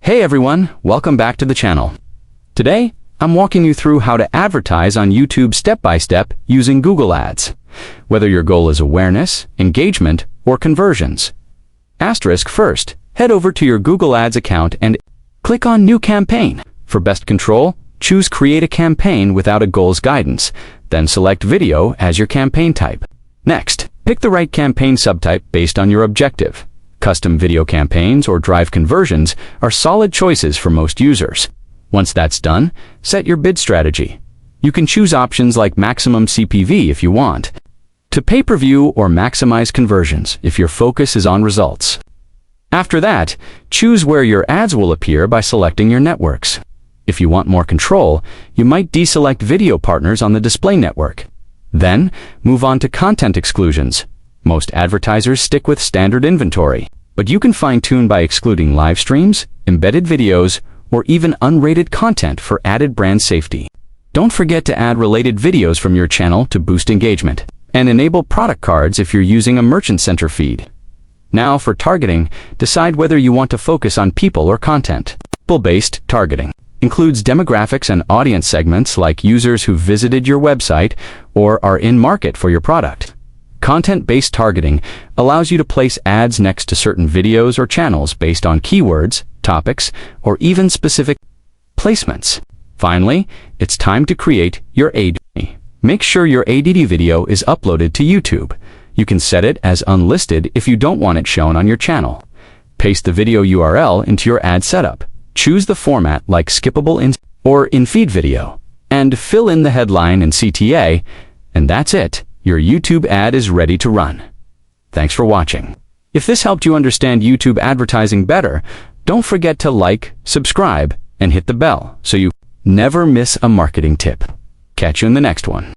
Hey everyone, welcome back to the channel. Today, I'm walking you through how to advertise on YouTube step by step using Google Ads, whether your goal is awareness, engagement, or conversions. Asterisk first, head over to your Google Ads account and click on New Campaign. For best control, choose Create a Campaign without a goals guidance, then select Video as your campaign type. Next, pick the right campaign subtype based on your objective. Custom video campaigns or drive conversions are solid choices for most users. Once that's done, set your bid strategy. You can choose options like maximum CPV if you want, to pay-per-view or maximize conversions if your focus is on results. After that, choose where your ads will appear by selecting your networks. If you want more control, you might deselect video partners on the display network. Then, move on to content exclusions. Most advertisers stick with standard inventory, but you can fine-tune by excluding live streams, embedded videos, or even unrated content for added brand safety. Don't forget to add related videos from your channel to boost engagement, and enable product cards if you're using a Merchant Center feed. Now for targeting, decide whether you want to focus on people or content. People-based targeting includes demographics and audience segments like users who visited your website or are in market for your product. Content-based targeting allows you to place ads next to certain videos or channels based on keywords, topics, or even specific placements. Finally, it's time to create your AD. Make sure your ADD video is uploaded to YouTube. You can set it as unlisted if you don't want it shown on your channel. Paste the video URL into your ad setup. Choose the format like Skippable or in-feed video, and fill in the headline and CTA, and that's it. Your YouTube ad is ready to run. Thanks for watching. If this helped you understand YouTube advertising better, don't forget to like, subscribe, and hit the bell so you never miss a marketing tip. Catch you in the next one.